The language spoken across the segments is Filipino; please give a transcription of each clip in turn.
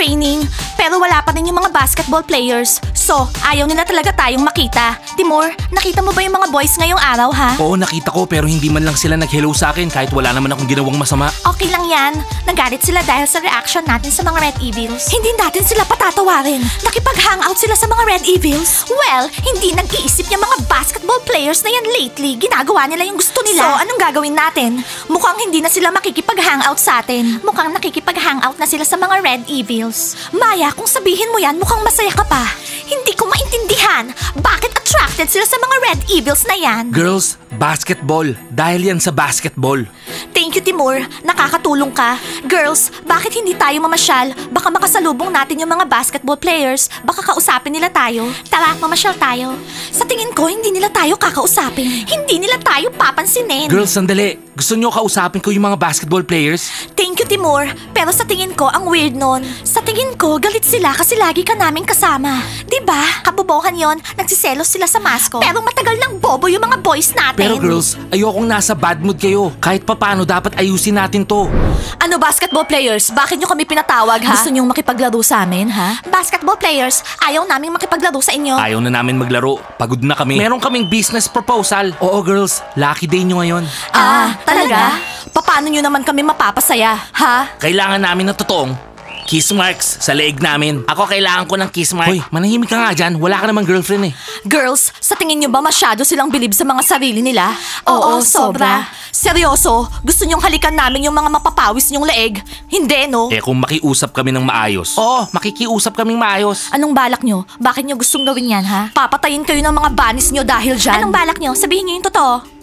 training, pero wala pa rin yung mga basketball players. So, ayaw nila talaga tayong makita. Timur, nakita mo ba yung mga boys ngayong araw, ha? Oo, nakita ko pero hindi man lang sila nag-hello sa akin kahit wala naman akong ginawang masama. Okay lang yan. Nagalit sila dahil sa reaction natin sa mga Red Evils. Hindi natin sila patatawarin. Nakipag-hangout sila sa mga Red Evils. Well, hindi nag-iisip yung mga basketball players na yan lately. Ginagawa nila yung gusto nila. So, anong gagawin natin? Mukhang hindi na sila makikipag-hangout sa atin. Mukhang nakikipag-hangout na sila sa mga Red Evils. Maya, kung sabihin mo yan, mukhang masaya ka pa. Hindi ko maintindihan. Bakit attracted sila sa mga Red Evils na yan? Girls, basketball. Dahil yan sa basketball. Thank you, Timur. Nakakatulong ka. Girls, bakit hindi tayo mamasyal? Baka makasalubong natin yung mga basketball players. Baka kausapin nila tayo. Tara, mamasyal tayo. Sa tingin ko, hindi nila tayo kakausapin. Hindi nila tayo papansinin. Girls, sandali. Gusto nyo kausapin ko yung mga basketball players? Thank you, Timur. Pero sa tingin ko, ang weird nun. Sa tingin ko, galit sila kasi lagi ka naming kasama. Diba? Kabobohan yon, nagsiselos sila sa masko. Pero matagal lang bobo yung mga boys natin. Pero girls, ayokong nasa bad mood kayo. Kahit papano dapat ayusin natin to. Ano basketball players? Bakit nyo kami pinatawag, ha? Gusto nyong makipaglaro sa amin, ha? Basketball players, ayaw naming makipaglaro sa inyo. Ayaw na namin maglaro. Pagod na kami. Meron kaming business proposal. Oo girls, lucky day nyo ngayon. Talaga? Paano nyo naman kami mapapasaya, ha? Kailangan namin ng totoong kiss marks sa leeg namin. Ako kailangan ko ng kiss mark. Hoy, manahimik ka nga dyan. Wala ka namang girlfriend eh. Girls, sa tingin nyo ba masyado silang bilib sa mga sarili nila? Oo, sobra. Seryoso? Gusto nyong halikan namin yung mga mapapawis nyong leeg? Hindi, no? Eh kung makiusap kami ng maayos. Oo, makikiusap kaming maayos. Anong balak nyo? Bakit nyo gustong gawin yan, ha? Papatayin kayo ng mga banis nyo dahil dyan. Anong balak nyo? Sabihin nyo yung totoo.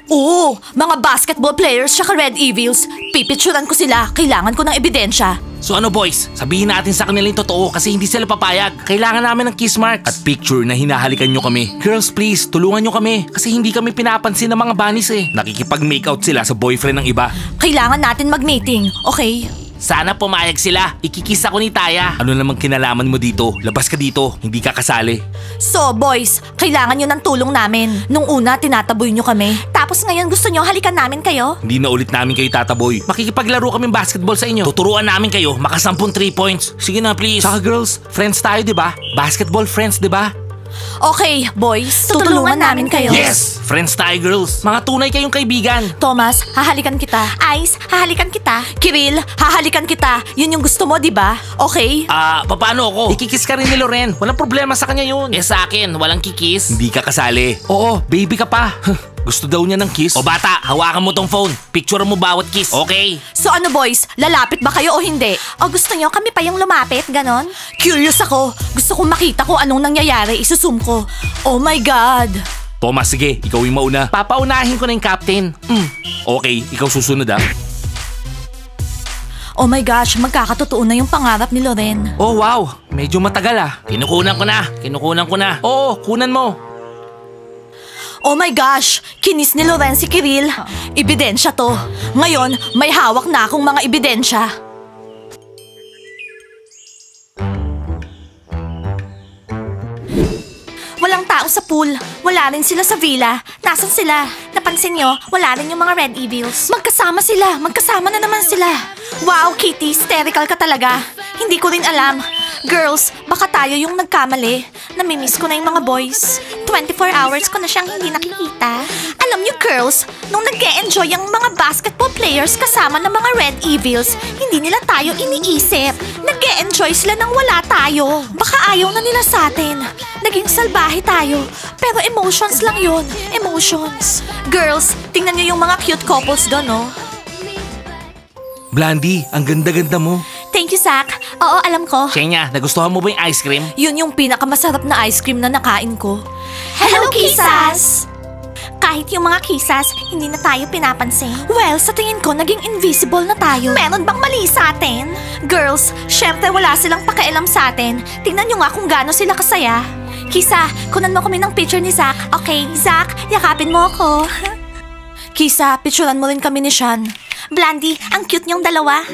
Oo, mga basketball players tsaka Red Evils. Pipicturan ko sila. Kailangan ko ng ebidensya. So ano boys, sabihin natin sa kanila yung totoo kasi hindi sila papayag. Kailangan namin ng kiss marks. At picture na hinahalikan nyo kami. Girls please, tulungan nyo kami. Kasi hindi kami pinapansin ng mga bunnies eh. Nakikipag-makeout sila sa boyfriend ng iba. Kailangan natin mag-meeting, okay? Sana pumayag sila. Ikikiss ako ni Taya. Ano namang kinalaman mo dito? Labas ka dito. Hindi ka kasali. So, boys, kailangan nyo ng tulong namin. Nung una, tinataboy nyo kami. Tapos ngayon gusto nyo halikan namin kayo? Hindi na ulit namin kayo tataboy. Makikipaglaro kami basketball sa inyo. Tuturuan namin kayo makasampung 3 points. Sige na please. Saka girls, friends tayo diba? Basketball friends diba? Okay, boys. Tutulungan namin kayo. Yes! Friends tayo, girls. Mga tunay kayong kaibigan. Thomas, hahalikan kita. Ice, hahalikan kita. Kiril, hahalikan kita. Yun yung gusto mo, di ba? Okay? Paano ako? Ikikiss ka rin ni Loren. Walang problema sa kanya yun. Eh sa akin, walang kikis. Hindi ka kasali. Oo, baby ka pa. Gusto daw niya ng kiss. O bata, hawakan mo tong phone. Picture mo bawat kiss, okay? So ano boys, lalapit ba kayo o hindi? O gusto nyo kami pa yung lumapit, ganon? Curious ako. Gusto kong makita kung anong nangyayari. Isusum ko. Oh my God. Thomas, sige, ikaw yung mauna. Papaunahin ko na yung captain. Okay, ikaw susunod ah. Oh my gosh, magkakatotoo na yung pangarap ni Loren. Oh wow, medyo matagal ah. Kinukunan ko na. Oo, kunan mo. Oh my gosh! Kinis ni Loren si Kiril. Ebidensya to. Ngayon, may hawak na akong mga ebidensya. Walang tao sa pool. Wala rin sila sa villa. Nasaan sila? Napansin nyo, wala rin yung mga Red Evils. Magkasama sila. Magkasama na naman sila. Wow, Kitty, hysterical ka talaga. Hindi ko rin alam. Girls, baka tayo yung nagkamali. Namimiss ko na yung mga boys. 24 hours ko na siyang hindi nakikita. Alam niyo girls, nung nag-e-enjoy ang mga basketball players kasama ng mga Red Evils, hindi nila tayo iniisip. Nag-e-enjoy sila nang wala tayo. Baka ayaw na nila sa atin. Naging salbahe tayo. Pero emotions lang yun. Emotions. Girls, tingnan niyo yung mga cute couples doon, no? Blandy, ang ganda-ganda mo. Thank you, Zach. Oo, alam ko. Kenya, nagustuhan mo ba yung ice cream? Yun yung pinakamasarap na ice cream na nakain ko. Hello, Kisas! Kahit yung mga kisas, hindi na tayo pinapansin. Well, sa tingin ko, naging invisible na tayo. Meron bang mali sa atin? Girls, syempre wala silang pakialam sa atin. Tingnan nyo nga kung gaano sila kasaya. Kisa, kunan mo kami ng picture ni Zach. Okay, Zach, yakapin mo ako. Kisa, picturean mo rin kami ni Sean. Blandy, ang cute niyong dalawa.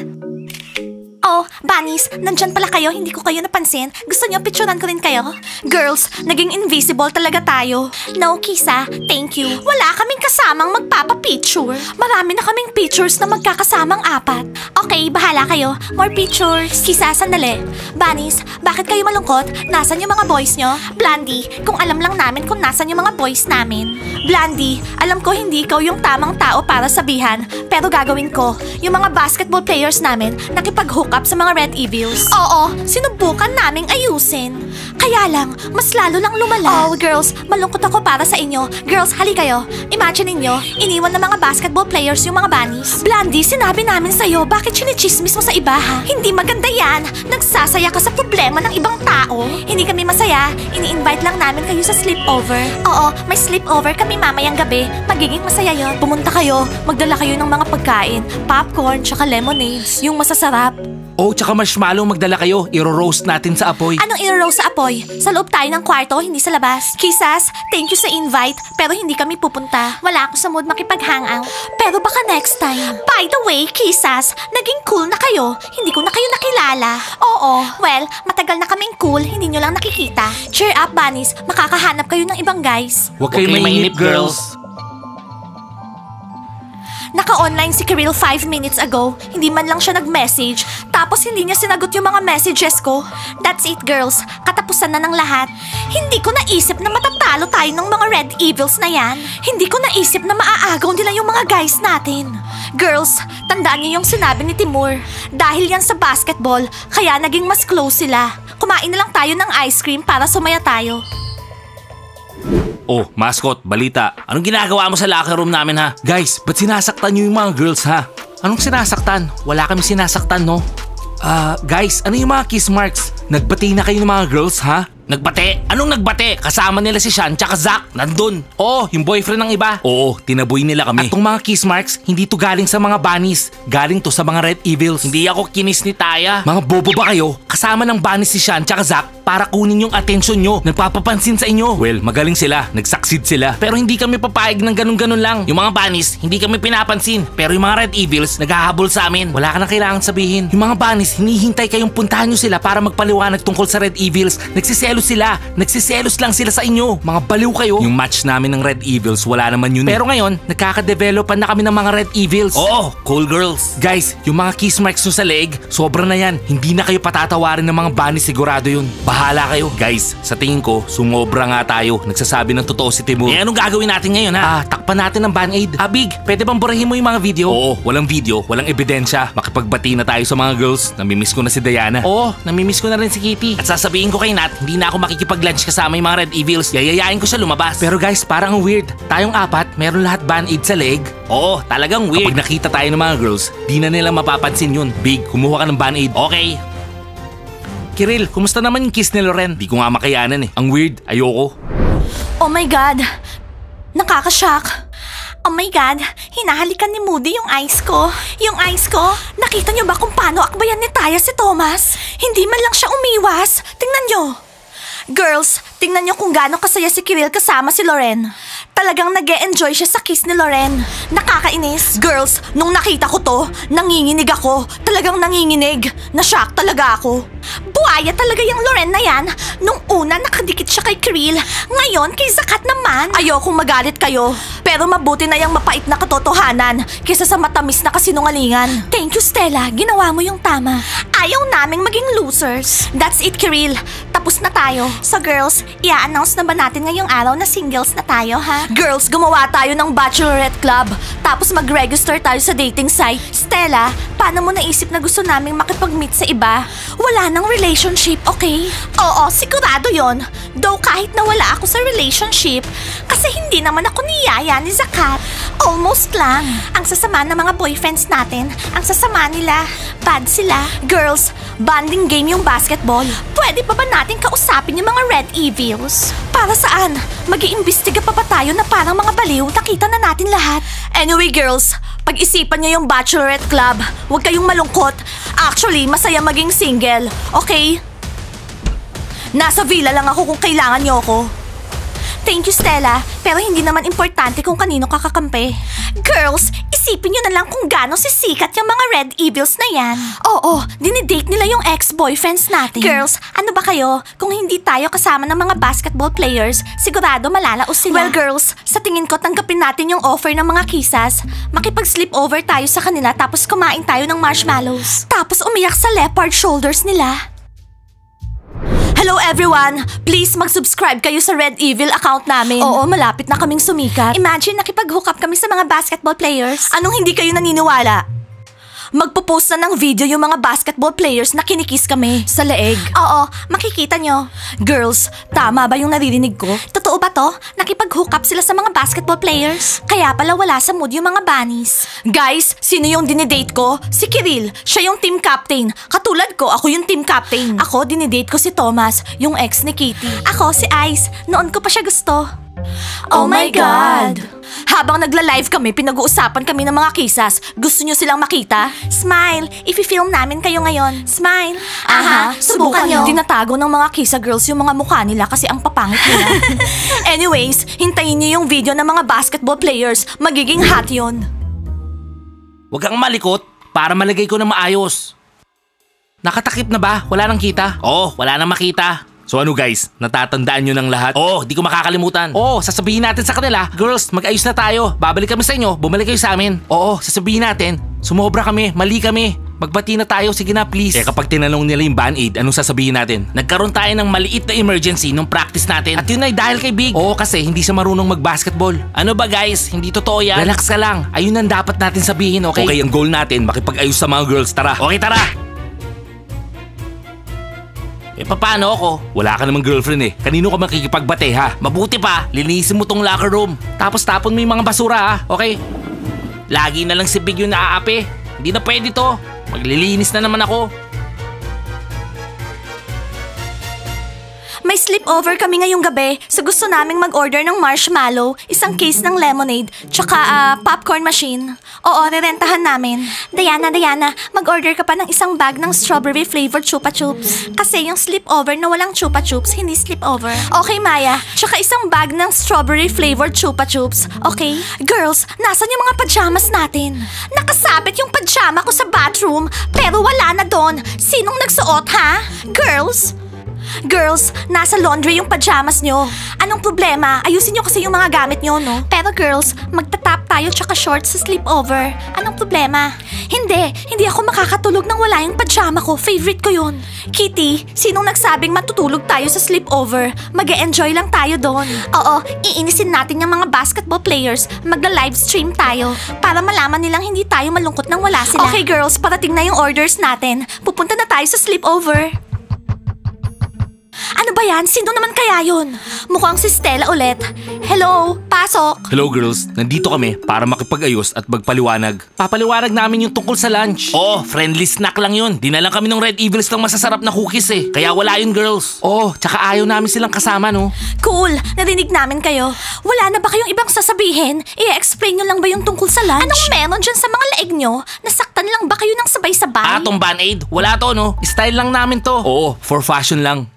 Oh, bunnies, nandyan pala kayo, hindi ko kayo napansin. Gusto niyo picturean ko rin kayo? Girls, naging invisible talaga tayo. No, Kisa, thank you. Wala kaming kasamang magpapapicture. Marami na kaming pictures na magkakasamang 4. Okay, bahala kayo. More pictures. Kisa, sandali. Bunnies, bakit kayo malungkot? Nasaan yung mga boys nyo? Blandy, kung alam lang namin kung nasaan yung mga boys namin. Blandy, alam ko hindi ikaw yung tamang tao para sabihan, pero gagawin ko. Yung mga basketball players namin, nakipag-hook up sa mga Red Evils. Oo, sinubukan naming ayusin. Kaya lang, mas lalo lang lumala. Oh, girls, malungkot ako para sa inyo. Girls, hali kayo. Imagine ninyo, iniwan ng mga basketball players yung mga bunnies. Blandy, sinabi namin sa'yo, bakit chinichismis mo sa iba ha? Hindi maganda yan. Nagsasaya ka sa problema ng ibang tao. Hindi kami masaya. Ini-invite lang namin kayo sa sleepover. Oo, may sleepover kami mamayang gabi. Magiging masaya yon. Pumunta kayo, magdala kayo ng mga pagkain. Popcorn, tsaka lemonades. Yung masasarap. Oh, tsaka marshmallow magdala kayo. Iro-roast natin sa apoy. Anong i-roast sa apoy? Sa loob tayo ng kwarto, hindi sa labas. Kisas, thank you sa invite, pero hindi kami pupunta. Wala ako sa mood makipag-hangout. Pero baka next time. By the way, Kisas, naging cool na kayo. Hindi ko na kayo nakilala. Oo, well, matagal na kaming cool, hindi nyo lang nakikita. Cheer up, bunnies. Makakahanap kayo ng ibang guys. Huwag kayong mainip, girls. Naka-online si Kiril 5 minutes ago. Hindi man lang siya nag-message. Tapos hindi niya sinagot yung mga messages ko. That's it, girls. Katapusan na ng lahat. Hindi ko naisip na matatalo tayo ng mga Red Evils na yan. Hindi ko naisip na maaagaw nila yung mga guys natin. Girls, tandaan niyo yung sinabi ni Timur. Dahil yan sa basketball, kaya naging mas close sila. Kumain na lang tayo ng ice cream para sumaya tayo. Oh, mascot, balita. Anong ginagawa mo sa locker room namin ha? Guys, ba't sinasaktan niyo yung mga girls ha? Anong sinasaktan? Wala kami sinasaktan, no? Guys, ano yung mga kiss marks? Nagbati na kayo ng mga girls ha? Nagbate? Anong nagbate? Kasama nila si Sean tsaka Zach. Nandun. Oo, yung boyfriend ng iba. Oo, tinaboy nila kami. At tong mga kiss marks, hindi to galing sa mga bunnies. Galing to sa mga Red Evils. Hindi ako kinis ni Taya. Mga bobo ba kayo? Kasama ng bunnies si Sean tsaka Zach para kunin yung atensyon nyo. Nagpapapansin sa inyo. Well, magaling sila. Nagsucceed sila. Pero hindi kami papayag ng ganun-ganun lang. Yung mga bunnies, hindi kami pinapansin. Pero yung mga Red Evils, naghahabol sa amin. Wala ka na kailangan sabihin. Yung mga bunnies, hinihintay kayong puntahan nyo sila para magpaliwanag tungkol sa Red Evils. Nagsiselos sila. Nagsiselos lang sila sa inyo. Mga baliw kayo. Yung match namin ng Red Evils, wala naman yun. Pero ngayon, nagkakadevelopan na kami ng mga Red Evils. Oo, cool girls. Guys, yung mga kiss marks nyo sa leg, sobra na yan. Hindi na kayo patatawarin ng mga bunnies, sigurado yun. Bahala kayo. Guys, sa tingin ko, sumobra nga tayo. Nagsasabi ng totoo si Timur. Eh, anong gagawin natin ngayon ha? Takpan natin ng Band-Aid. Big, pwede bang burahin mo yung mga video? Oo, walang video, walang ebidensya. Makipagbati na tayo sa mga girls. Namimiss ko na si Diana. Oo, namimiss ko na rin si Kitty. At sasabihin ko kay Nat, hindi na ako makikipag-lunch kasama yung mga Red Evils. Yayayain ko siya lumabas. Pero guys, parang weird. Tayong 4, meron lahat Band-Aid sa leg. Oo, talagang weird. Kapag nakita tayo ng mga girls, di na nila mapapansin yun. Big, kumuha ka ng Band-Aid. Okay. Kiril, kumusta naman yung kiss ni Loren? Di ko nga makayanan eh. Ang weird, ayoko. Oh my God! Nakakashock! Oh my God! Hinahalikan ni Moody yung eyes ko. Yung eyes ko? Nakita niyo ba kung paano akbayan ni Taya si Thomas? Hindi man lang siya umiwas. Tingnan niyo. Girls, tingnan niyo kung gaano kasaya si Kiril kasama si Loren. Talagang nag-e-enjoy siya sa kiss ni Loren. Nakakainis. Girls, nung nakita ko to, nanginginig ako. Talagang nanginginig. Na-shock talaga ako. Buhaya talaga yung Loren na yan. Nung una, nakadikit siya kay Kiril. Ngayon, kay Zakat naman. Ayokong magalit kayo. Pero mabuti na yung mapait na katotohanan kaysa sa matamis na kasinungalingan. Thank you, Stella. Ginawa mo yung tama. Ayaw naming maging losers. That's it, Kiril. Tapos na tayo. So girls, i-announce na ba natin ngayong araw na singles na tayo, ha? Girls, gumawa tayo ng Bachelorette Club. Tapos mag-register tayo sa dating site. Stella, paano mo naisip na gusto naming makipag-meet sa iba? Wala nang relationship, okay? Oo, sigurado yon. Though kahit na wala ako sa relationship, kasi hindi naman ako niyaya ni Zakat. Almost lang. Ang sasama ng mga boyfriends natin. Ang sasama nila. Bad sila. Girls, bonding game yung basketball. Pwede pa ba natin kausapin yung mga Red Evils? Para saan? Mag-iimbestiga pa ba tayo na parang mga baliw? Nakita na natin lahat. Anyway, girls, pag-isipan niyo yung Bachelorette Club. Huwag kayong malungkot. Actually, masaya maging single. Okay? Nasa villa lang ako kung kailangan niyo ako. Thank you, Stella. Pero hindi naman importante kung kanino kakakampi. Girls, isipin nyo na lang kung gaano sisikat yung mga Red Evils na yan. Oo, dinidate nila yung ex-boyfriends natin. Girls, ano ba kayo? Kung hindi tayo kasama ng mga basketball players, sigurado malalaos sila. Well, girls, sa tingin ko tanggapin natin yung offer ng mga kisas. Makipag-sleep over tayo sa kanila tapos kumain tayo ng marshmallows. Tapos umiyak sa leopard shoulders nila. Hello everyone! Please mag-subscribe kayo sa Red Evil account namin. Oo, malapit na kaming sumikat. Imagine nakipag-hook up kami sa mga basketball players. Anong hindi kayo naniniwala? Magpo-post na ng video yung mga basketball players na kinikiss kami sa leeg. Oo, makikita nyo. Girls, tama ba yung naririnig ko? Totoo ba to? Nakipag-hook up sila sa mga basketball players? Kaya pala wala sa mood yung mga bunnies. Guys, sino yung dinidate ko? Si Kiril. Siya yung team captain. Katulad ko, ako yung team captain. Ako, dinidate ko si Thomas, yung ex ni Kitty. Ako, si Ice. Noon ko pa siya gusto. Oh my God! Habang nagla-live kami, pinag-uusapan kami ng mga kisas. Gusto nyo silang makita? Smile! Ifi-film namin kayo ngayon. Smile! Aha, subukan nyo. Tinatago ng mga kisa girls yung mga mukha nila kasi ang papangit nila. Anyways, hintayin nyo yung video ng mga basketball players. Magiging hot yun. Huwag kang malikot para malagay ko na maayos. Nakatakip na ba? Wala nang kita? Oo, wala nang makita. So ano guys, natatandaan nyo ng lahat? Di ko makakalimutan. Sasabihin natin sa kanila, girls, mag-ayos na tayo. Babalik kami sa inyo, bumalik kayo sa amin. Sasabihin natin, sumobra kami, mali kami. Magbati na tayo, sige na please. Kapag tinanong nila yung Band-Aid, anong sasabihin natin? Nagkaroon tayo ng maliit na emergency nung practice natin. At yun ay dahil kay Big. Kasi hindi siya marunong mag-basketball. Ano ba guys, hindi totoo yan. Relax ka lang, ayun ang dapat natin sabihin, okay? Okay, ang goal natin, makipag-ayos sa mga girls, tara. Okay, tara! Paano ako? Wala ka namang girlfriend eh. Kanino ka makikipagbate ha? Mabuti pa, linisin mo tong locker room. Tapos tapon mo yung mga basura ha, okay? Lagi na lang si Big yung naaapi. Hindi na pwede to. Maglilinis na naman ako. May sleepover kami ngayong gabi, so gusto naming mag-order ng marshmallow, isang case ng lemonade, tsaka popcorn machine. Oo, rerentahan namin. Diana, mag-order ka pa ng isang bag ng strawberry flavored chupa chups. Kasi yung sleepover na walang chupa chups, hindi sleepover. Okay, Maya, tsaka isang bag ng strawberry flavored chupa chups. Okay? Girls, nasan yung mga pajamas natin? Nakasabit yung pajama ko sa bathroom, pero wala na doon. Sinong nagsuot, ha? Girls, nasa laundry yung pajamas nyo. Anong problema? Ayusin nyo kasi yung mga gamit nyo, no? Pero girls, magtatap tayo tsaka shorts sa sleepover. Anong problema? Hindi ako makakatulog nang wala yung pajama ko. Favorite ko yun. Kitty, sinong nagsabing matutulog tayo sa sleepover? Mag-e-enjoy lang tayo doon. Oo, iinisin natin yung mga basketball players. Magla-livestream tayo para malaman nilang hindi tayo malungkot nang wala sila. Okay girls, parating na yung orders natin. Pupunta na tayo sa sleepover. Ano ba yan? Sino naman kaya yun? Mukhang si Stella ulit. Hello? Pasok? Hello girls, nandito kami para makipag-ayos at magpaliwanag. Papaliwanag namin yung tungkol sa lunch. Friendly snack lang yun. Dinalang kami ng Red Evils ng masasarap na cookies eh. Kaya wala yun girls. Tsaka ayaw namin silang kasama no. Cool, narinig namin kayo. Wala na ba kayong ibang sasabihin? I-explain nyo lang ba yung tungkol sa lunch? Anong meron dyan sa mga leeg nyo? Nasaktan lang ba kayo ng sabay-sabay? Tong Band-Aid? Wala to no. Style lang namin to. For fashion lang.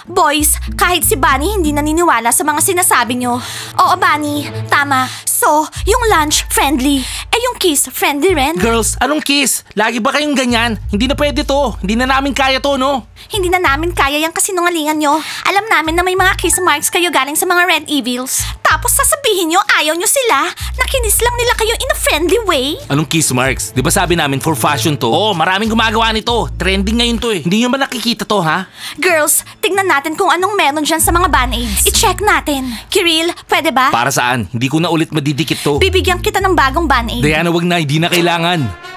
Boys, kahit si Bunny hindi naniniwala sa mga sinasabi nyo. Oo, Bunny, tama. So, yung lunch, friendly. Yung kiss, friendly rin. Girls, anong kiss? Lagi ba kayong ganyan? Hindi na pwede to. Hindi na namin kaya to, no? Hindi na namin kaya yung kasinungalingan nyo. Alam namin na may mga kiss marks kayo galing sa mga Red Evils. Tapos sasabihin nyo ayaw nyo sila na kinis lang nila kayo in a friendly way. Anong kiss marks? Di ba sabi namin for fashion to? Maraming gumagawa nito. Trending ngayon to eh. Hindi nyo ba nakikita to, ha? Girls, tignan natin kung anong meron dyan sa mga Band-Aids. I-check natin. Kiril, pwede ba? Para saan? Hindi ko na ulit madidikit to. Bibigyan kita ng bagong Band-Aid. Diana, wag na. Hindi na kailangan.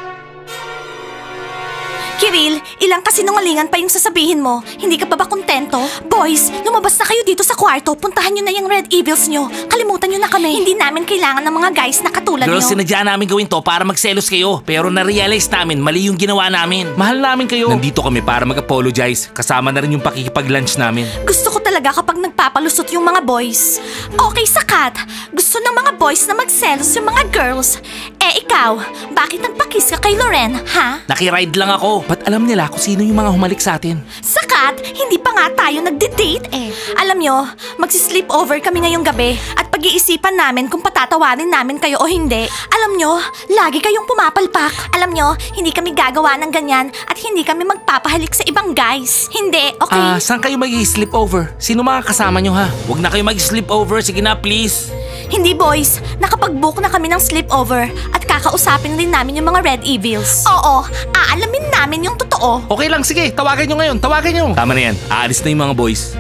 Kiril, ilang kasinungalingan pa yung sasabihin mo. Hindi ka pa ba kontento? Boys, lumabas na kayo dito sa kwarto. Puntahan nyo na yung Red Evils nyo. Kalimutan nyo na kami. Hindi namin kailangan ng mga guys na katulad nyo. Girls, sinadya namin gawin to para magselos kayo. Pero na-realize namin, mali yung ginawa namin. Mahal namin kayo. Nandito kami para mag-apologize. Kasama na rin yung pakikipag-lunch namin. Gusto ko talaga kapag nagpapalusot yung mga boys. Okay, Sakat. Gusto ng mga boys na magselos yung mga girls. Ikaw, bakit nagpakiss ka kay Loren, ha? Nakiride lang ako. Ba't alam nila kung sino yung mga humalik sa atin? Sakat! Kat, hindi pa nga tayo nagde-date eh. Alam nyo, magsi-sleepover kami ngayong gabi at pag-iisipan namin kung patatawarin namin kayo o hindi. Alam nyo, lagi kayong pumapalpak. Alam nyo, hindi kami gagawa ng ganyan at hindi kami magpapahalik sa ibang guys. Hindi, okay? Saan kayo mag-sleepover? Sino mga kasama nyo ha? Huwag na kayo mag-sleepover, sige na please. Hindi boys, nakapag-book na kami ng sleepover at kakausapin rin namin yung mga Red Evils. Oo, aalamin namin yung totoo. Okay lang, sige, tawagan nyo ngayon, tawagan nyo. Tama na yan, aalis na yung mga boys.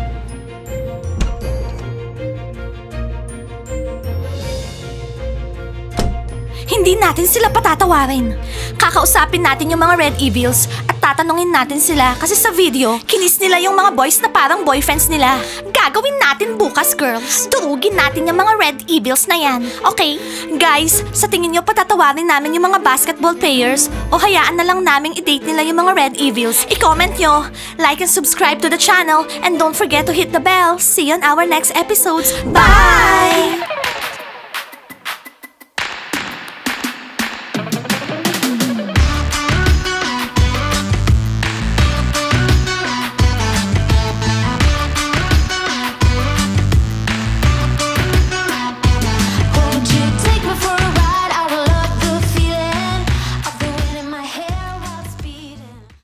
Hindi natin sila patatawarin. Kakausapin natin yung mga Red Evils at tatanungin natin sila kasi sa video, kinis nila yung mga boys na parang boyfriends nila. Gagawin natin bukas, girls. Durugin natin yung mga Red Evils na yan. Okay? Guys, sa tingin nyo patatawarin namin yung mga basketball players o hayaan na lang naming i-date nila yung mga Red Evils? I-comment nyo, like and subscribe to the channel, and don't forget to hit the bell. See you on our next episodes. Bye!